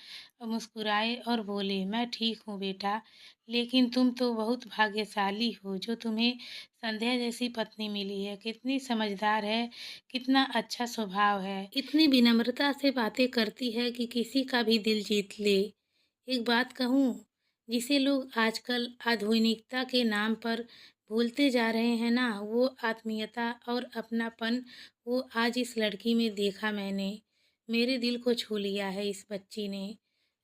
मुस्कुराए और बोले, मैं ठीक हूँ बेटा, लेकिन तुम तो बहुत भाग्यशाली हो जो तुम्हें संध्या जैसी पत्नी मिली है। कितनी समझदार है, कितना अच्छा स्वभाव है, इतनी विनम्रता से बातें करती है कि किसी का भी दिल जीत ले। एक बात कहूँ, जिसे लोग आजकल आधुनिकता के नाम पर भूलते जा रहे हैं ना, वो आत्मीयता और अपनापन। वो आज इस लड़की में देखा मैंने। मेरे दिल को छू लिया है इस बच्ची ने।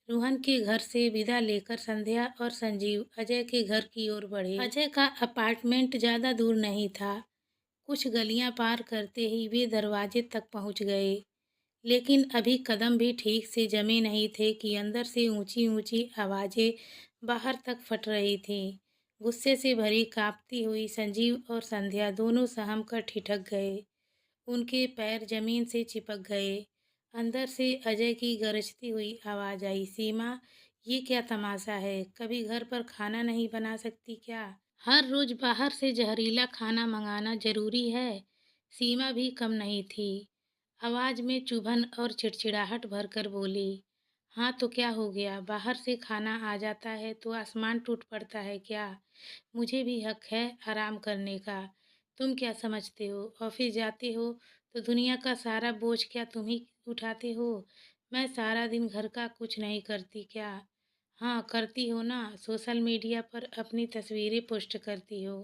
रोहन के घर से विदा लेकर संध्या और संजीव अजय के घर की ओर बढ़े। अजय का अपार्टमेंट ज़्यादा दूर नहीं था। कुछ गलियां पार करते ही वे दरवाजे तक पहुंच गए। लेकिन अभी कदम भी ठीक से जमे नहीं थे कि अंदर से ऊंची ऊंची आवाज़ें बाहर तक फट रही थीं। गुस्से से भरी कांपती हुई संजीव और संध्या दोनों सहम कर ठिठक गए। उनके पैर जमीन से चिपक गए। अंदर से अजय की गरजती हुई आवाज़ आई। सीमा, ये क्या तमाशा है? कभी घर पर खाना नहीं बना सकती क्या? हर रोज बाहर से जहरीला खाना मंगाना जरूरी है? सीमा भी कम नहीं थी। आवाज में चुभन और चिड़चिड़ाहट भरकर बोली। हाँ तो क्या हो गया? बाहर से खाना आ जाता है तो आसमान टूट पड़ता है क्या? मुझे भी हक है आराम करने का। तुम क्या समझते हो? ऑफिस जाते हो तो दुनिया का सारा बोझ क्या तुम ही उठाते हो? मैं सारा दिन घर का कुछ नहीं करती क्या? हाँ करती हो ना, सोशल मीडिया पर अपनी तस्वीरें पोस्ट करती हो।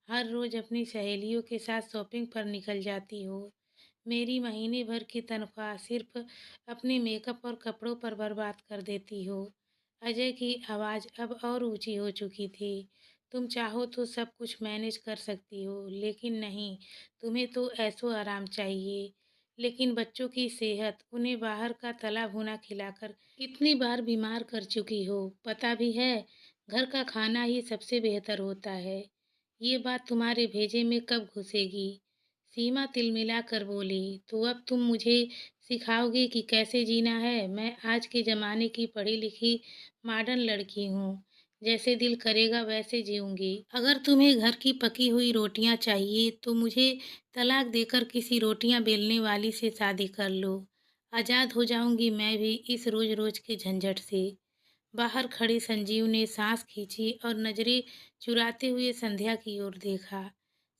हर रोज़ अपनी सहेलियों के साथ शॉपिंग पर निकल जाती हो। मेरी महीने भर की तनख्वाह सिर्फ अपने मेकअप और कपड़ों पर बर्बाद कर देती हो। अजय की आवाज़ अब और ऊंची हो चुकी थी। तुम चाहो तो सब कुछ मैनेज कर सकती हो, लेकिन नहीं, तुम्हें तो ऐशो आराम चाहिए। लेकिन बच्चों की सेहत, उन्हें बाहर का तला भुना खिलाकर कितनी बार बीमार कर चुकी हो, पता भी है? घर का खाना ही सबसे बेहतर होता है। ये बात तुम्हारे भेजे में कब घुसेगी? सीमा तिलमिला कर बोली, तो अब तुम मुझे सिखाओगे कि कैसे जीना है? मैं आज के ज़माने की पढ़ी लिखी मॉडर्न लड़की हूँ। जैसे दिल करेगा वैसे जीऊँगी। अगर तुम्हें घर की पकी हुई रोटियाँ चाहिए तो मुझे तलाक देकर किसी रोटियाँ बेलने वाली से शादी कर लो। आज़ाद हो जाऊँगी मैं भी इस रोज़-रोज़ के झंझट से। बाहर खड़े संजीव ने सांस खींची और नजरें चुराते हुए संध्या की ओर देखा।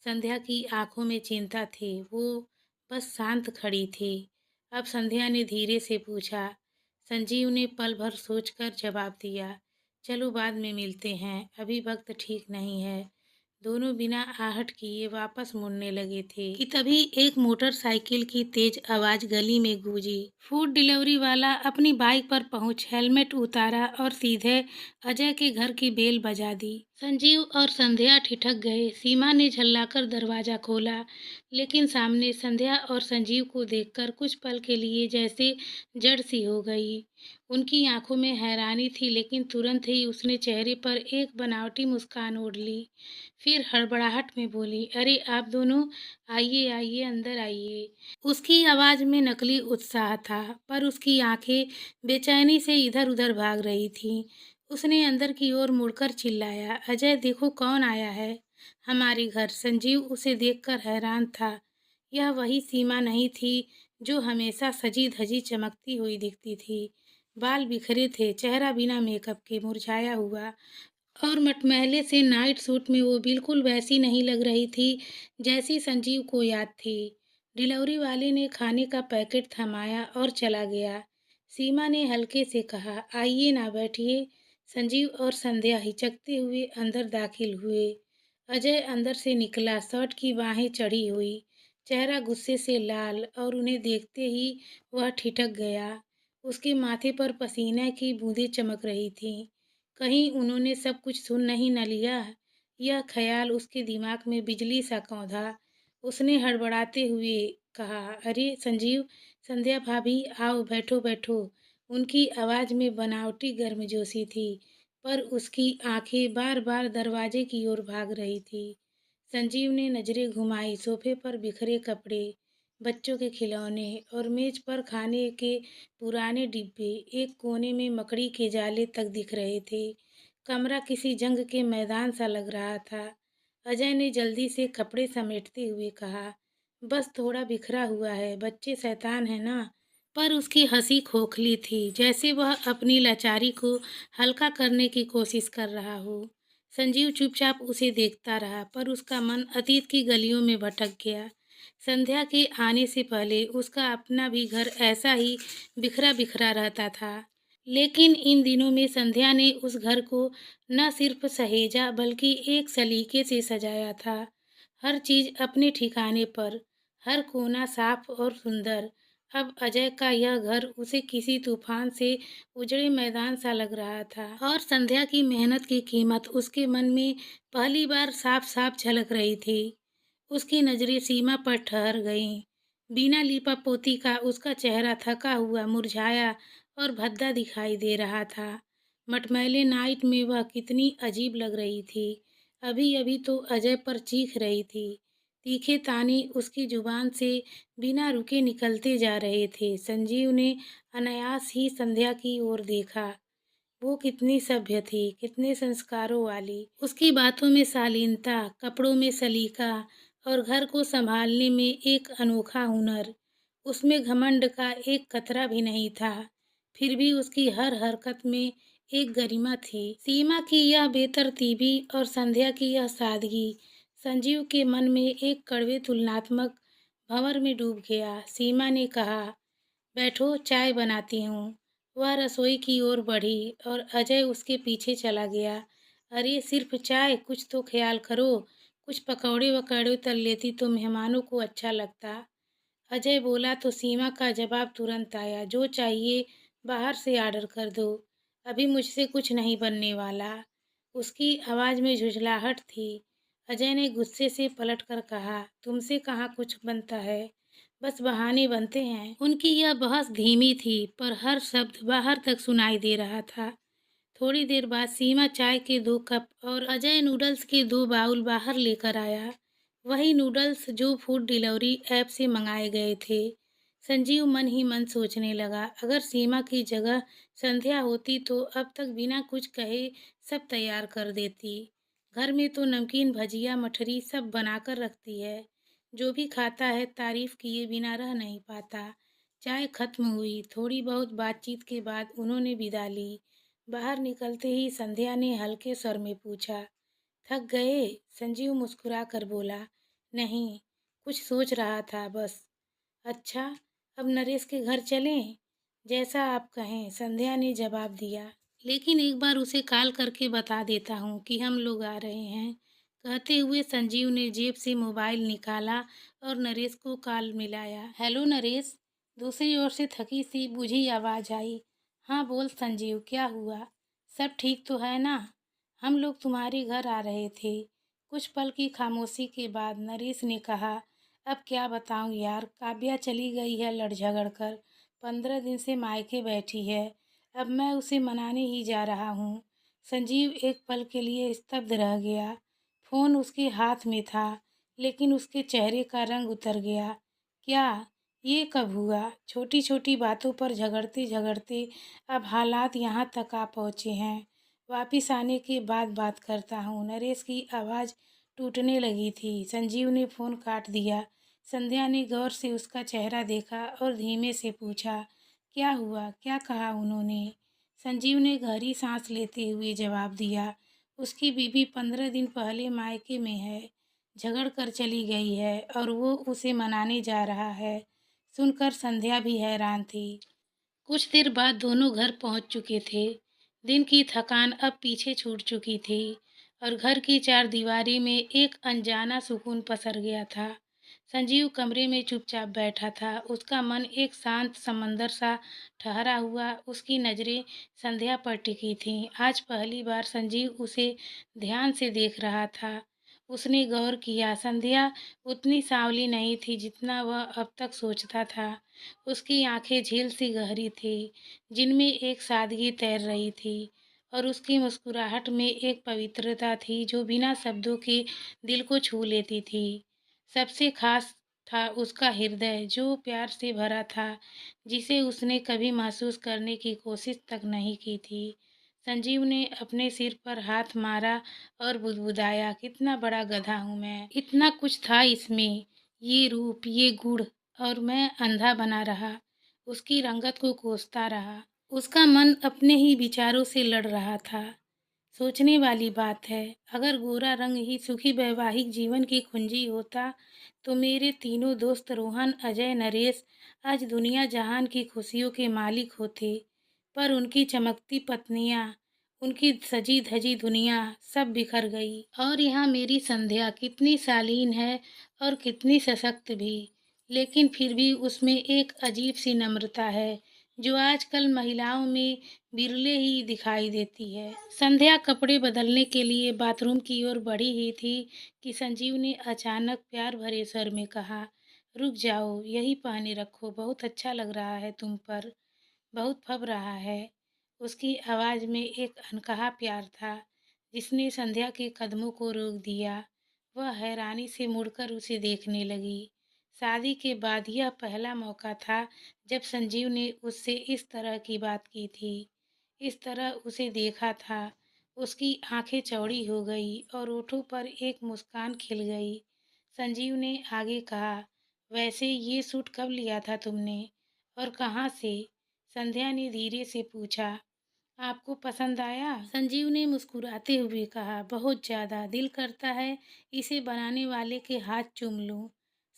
संध्या की आंखों में चिंता थी, वो बस शांत खड़ी थी। अब संध्या ने धीरे से पूछा। संजीव ने पल भर सोचकर जवाब दिया, चलो बाद में मिलते हैं, अभी वक्त ठीक नहीं है। दोनों बिना आहट किए वापस मुड़ने लगे थे कि तभी एक मोटरसाइकिल की तेज आवाज गली में गूंजी। फूड डिलीवरी वाला अपनी बाइक पर पहुंच हेलमेट उतारा और सीधे अजय के घर की बेल बजा दी। संजीव और संध्या ठिठक गए। सीमा ने झल्लाकर दरवाजा खोला, लेकिन सामने संध्या और संजीव को देखकर कुछ पल के लिए जैसे जड़ सी हो गई। उनकी आंखों में हैरानी थी, लेकिन तुरंत ही उसने चेहरे पर एक बनावटी मुस्कान ओढ़ ली। फिर हड़बड़ाहट में बोली, अरे आप दोनों, आइए आइए, अंदर आइए। उसकी आवाज में नकली उत्साह था, पर उसकी आंखें बेचैनी से इधर उधर भाग रही थीं। उसने अंदर की ओर मुड़कर चिल्लाया, अजय देखो कौन आया है हमारे घर। संजीव उसे देखकर हैरान था। यह वही सीमा नहीं थी जो हमेशा सजी धजी चमकती हुई दिखती थी। बाल बिखरे थे, चेहरा बिना मेकअप के मुरझाया हुआ, और मटमैले से नाइट सूट में वो बिल्कुल वैसी नहीं लग रही थी जैसी संजीव को याद थी। डिलीवरी वाले ने खाने का पैकेट थमाया और चला गया। सीमा ने हल्के से कहा, आइए ना बैठिए। संजीव और संध्या हिचकते हुए अंदर दाखिल हुए। अजय अंदर से निकला, शर्ट की बाहें चढ़ी हुई, चेहरा गुस्से से लाल, और उन्हें देखते ही वह ठिठक गया। उसके माथे पर पसीने की बूंदें चमक रही थीं। कहीं उन्होंने सब कुछ सुन नहीं न लिया। यह ख्याल उसके दिमाग में बिजली सा कौंधा। उसने हड़बड़ाते हुए कहा, अरे संजीव, संध्या भाभी, आओ बैठो बैठो। उनकी आवाज़ में बनावटी गर्मजोशी थी, पर उसकी आंखें बार बार दरवाजे की ओर भाग रही थी। संजीव ने नजरें घुमाई। सोफे पर बिखरे कपड़े, बच्चों के खिलौने और मेज पर खाने के पुराने डिब्बे, एक कोने में मकड़ी के जाले तक दिख रहे थे। कमरा किसी जंग के मैदान सा लग रहा था। अजय ने जल्दी से कपड़े समेटते हुए कहा, बस थोड़ा बिखरा हुआ है, बच्चे शैतान है ना। पर उसकी हंसी खोखली थी, जैसे वह अपनी लाचारी को हल्का करने की कोशिश कर रहा हो। संजीव चुपचाप उसे देखता रहा, पर उसका मन अतीत की गलियों में भटक गया। संध्या के आने से पहले उसका अपना भी घर ऐसा ही बिखरा बिखरा रहता था। लेकिन इन दिनों में संध्या ने उस घर को न सिर्फ सहेजा, बल्कि एक सलीके से सजाया था। हर चीज अपने ठिकाने पर, हर कोना साफ और सुंदर। अब अजय का यह घर उसे किसी तूफान से उजड़े मैदान सा लग रहा था, और संध्या की मेहनत की कीमत उसके मन में पहली बार साफ साफ झलक रही थी। उसकी नजरें सीमा पर ठहर गईं। बिना लीपा पोती का उसका चेहरा थका हुआ, मुरझाया और भद्दा दिखाई दे रहा था। मटमैले नाइट में वह कितनी अजीब लग रही थी। अभी अभी तो अजय पर चीख रही थी। तीखे ताने उसकी जुबान से बिना रुके निकलते जा रहे थे। संजीव ने अनायास ही संध्या की ओर देखा। वो कितनी सभ्य थी, कितने संस्कारों वाली। उसकी बातों में शालीनता, कपड़ों में सलीका और घर को संभालने में एक अनोखा हुनर। उसमें घमंड का एक कतरा भी नहीं था। फिर भी उसकी हर हरकत में एक गरिमा थी। सीमा की यह बेतरतीबी और संध्या की यह सादगी संजीव के मन में एक कड़वे तुलनात्मक भंवर में डूब गया। सीमा ने कहा, बैठो, चाय बनाती हूँ। वह रसोई की ओर बढ़ी और अजय उसके पीछे चला गया। अरे सिर्फ चाय, कुछ तो ख्याल करो। कुछ पकौड़े वकौड़े तल लेती तो मेहमानों को अच्छा लगता। अजय बोला तो सीमा का जवाब तुरंत आया, जो चाहिए बाहर से ऑर्डर कर दो, अभी मुझसे कुछ नहीं बनने वाला। उसकी आवाज़ में झुंझलाहट थी। अजय ने गुस्से से पलटकर कहा, तुमसे कहाँ कुछ बनता है, बस बहाने बनते हैं। उनकी यह बहस धीमी थी, पर हर शब्द बाहर तक सुनाई दे रहा था। थोड़ी देर बाद सीमा चाय के 2 कप और अजय नूडल्स के 2 बाउल बाहर लेकर आया। वही नूडल्स जो फूड डिलीवरी ऐप से मंगाए गए थे। संजीव मन ही मन सोचने लगा, अगर सीमा की जगह संध्या होती तो अब तक बिना कुछ कहे सब तैयार कर देती। घर में तो नमकीन भजिया मठरी सब बनाकर रखती है। जो भी खाता है तारीफ किए बिना रह नहीं पाता। चाय खत्म हुई। थोड़ी बहुत बातचीत के बाद उन्होंने विदा ली। बाहर निकलते ही संध्या ने हल्के स्वर में पूछा, थक गए? संजीव मुस्कुरा कर बोला, नहीं, कुछ सोच रहा था बस। अच्छा, अब नरेश के घर चलें? जैसा आप कहें, संध्या ने जवाब दिया। लेकिन एक बार उसे कॉल करके बता देता हूँ कि हम लोग आ रहे हैं। कहते हुए संजीव ने जेब से मोबाइल निकाला और नरेश को कॉल मिलाया। हेलो नरेश, दूसरी ओर से थकी सी बुझी आवाज़ आई। हाँ बोल संजीव, क्या हुआ? सब ठीक तो है ना? हम लोग तुम्हारे घर आ रहे थे। कुछ पल की खामोशी के बाद नरेश ने कहा, अब क्या बताऊं यार, काव्या चली गई है लड़ झगड़ कर। 15 दिन से मायके बैठी है। अब मैं उसे मनाने ही जा रहा हूँ। संजीव एक पल के लिए स्तब्ध रह गया। फोन उसके हाथ में था, लेकिन उसके चेहरे का रंग उतर गया। क्या? ये कब हुआ? छोटी छोटी बातों पर झगड़ते झगड़ते अब हालात यहाँ तक आ पहुँचे हैं। वापिस आने के बाद बात करता हूँ। नरेश की आवाज़ टूटने लगी थी। संजीव ने फ़ोन काट दिया। संध्या ने गौर से उसका चेहरा देखा और धीमे से पूछा, क्या हुआ, क्या कहा उन्होंने? संजीव ने गहरी सांस लेते हुए जवाब दिया, उसकी बीवी 15 दिन पहले मायके में है, झगड़ कर चली गई है और वो उसे मनाने जा रहा है। सुनकर संध्या भी हैरान थी। कुछ देर बाद दोनों घर पहुंच चुके थे। दिन की थकान अब पीछे छूट चुकी थी और घर की चारदीवारी में एक अनजाना सुकून पसर गया था। संजीव कमरे में चुपचाप बैठा था। उसका मन एक शांत समंदर सा ठहरा हुआ। उसकी नज़रें संध्या पर टिकी थीं। आज पहली बार संजीव उसे ध्यान से देख रहा था। उसने गौर किया, संध्या उतनी सांवली नहीं थी जितना वह अब तक सोचता था। उसकी आंखें झील सी गहरी थी, जिनमें एक सादगी तैर रही थी और उसकी मुस्कुराहट में एक पवित्रता थी जो बिना शब्दों के दिल को छू लेती थी। सबसे खास था उसका हृदय, जो प्यार से भरा था, जिसे उसने कभी महसूस करने की कोशिश तक नहीं की थी। संजीव ने अपने सिर पर हाथ मारा और बुदबुदाया, कितना बड़ा गधा हूँ मैं। इतना कुछ था इसमें, ये रूप, ये गुण, और मैं अंधा बना रहा, उसकी रंगत को कोसता रहा। उसका मन अपने ही विचारों से लड़ रहा था। सोचने वाली बात है, अगर गोरा रंग ही सुखी वैवाहिक जीवन की कुंजी होता, तो मेरे तीनों दोस्त रोहन, अजय, नरेश आज दुनिया जहान की खुशियों के मालिक होते। पर उनकी चमकती पत्नियां, उनकी सजी धजी दुनिया सब बिखर गई। और यहाँ मेरी संध्या कितनी शालीन है और कितनी सशक्त भी, लेकिन फिर भी उसमें एक अजीब सी नम्रता है जो आजकल महिलाओं में बिरले ही दिखाई देती है। संध्या कपड़े बदलने के लिए बाथरूम की ओर बढ़ी ही थी कि संजीव ने अचानक प्यार भरे स्वर में कहा, रुक जाओ, यही पहने रखो, बहुत अच्छा लग रहा है तुम पर, बहुत फब रहा है। उसकी आवाज़ में एक अनकहा प्यार था जिसने संध्या के कदमों को रोक दिया। वह हैरानी से मुड़कर उसे देखने लगी। शादी के बाद यह पहला मौका था जब संजीव ने उससे इस तरह की बात की थी, इस तरह उसे देखा था। उसकी आंखें चौड़ी हो गई और होठों पर एक मुस्कान खिल गई। संजीव ने आगे कहा, वैसे ये सूट कब लिया था तुमने और कहाँ से? संध्या ने धीरे से पूछा, आपको पसंद आया? संजीव ने मुस्कुराते हुए कहा, बहुत ज़्यादा, दिल करता है इसे बनाने वाले के हाथ चूम लूं।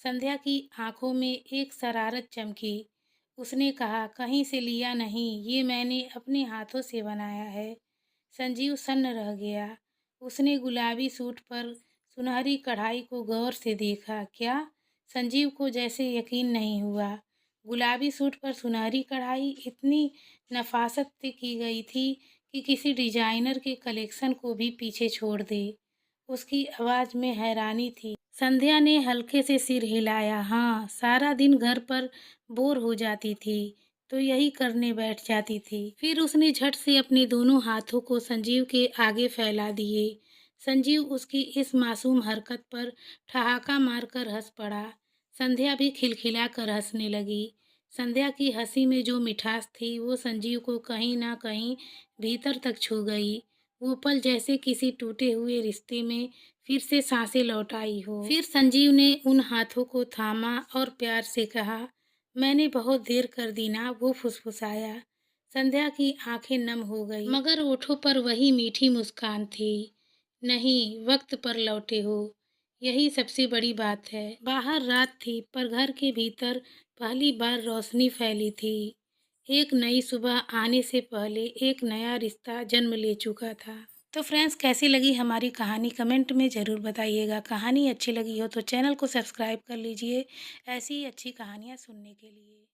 संध्या की आंखों में एक शरारत चमकी। उसने कहा, कहीं से लिया नहीं, ये मैंने अपने हाथों से बनाया है। संजीव सन्न रह गया। उसने गुलाबी सूट पर सुनहरी कढ़ाई को गौर से देखा। क्या? संजीव को जैसे यकीन नहीं हुआ। गुलाबी सूट पर सुनहरी कढ़ाई इतनी नफासत से की गई थी कि किसी डिजाइनर के कलेक्शन को भी पीछे छोड़ दे। उसकी आवाज में हैरानी थी। संध्या ने हल्के से सिर हिलाया। हाँ, सारा दिन घर पर बोर हो जाती थी तो यही करने बैठ जाती थी। फिर उसने झट से अपने दोनों हाथों को संजीव के आगे फैला दिए। संजीव उसकी इस मासूम हरकत पर ठहाका मारकर हंस पड़ा। संध्या भी खिलखिला कर हंसने लगी। संध्या की हंसी में जो मिठास थी वो संजीव को कहीं ना कहीं भीतर तक छू गई। वो पल जैसे किसी टूटे हुए रिश्ते में फिर से सांसें लौट आई हो। फिर संजीव ने उन हाथों को थामा और प्यार से कहा, मैंने बहुत देर कर दी ना, वो फुसफुसाया। संध्या की आंखें नम हो गई, मगर होठों पर वही मीठी मुस्कान थी। नहीं, वक्त पर लौटे हो, यही सबसे बड़ी बात है। बाहर रात थी पर घर के भीतर पहली बार रोशनी फैली थी। एक नई सुबह आने से पहले एक नया रिश्ता जन्म ले चुका था। तो फ्रेंड्स, कैसी लगी हमारी कहानी कमेंट में ज़रूर बताइएगा। कहानी अच्छी लगी हो तो चैनल को सब्सक्राइब कर लीजिए ऐसी ही अच्छी कहानियाँ सुनने के लिए।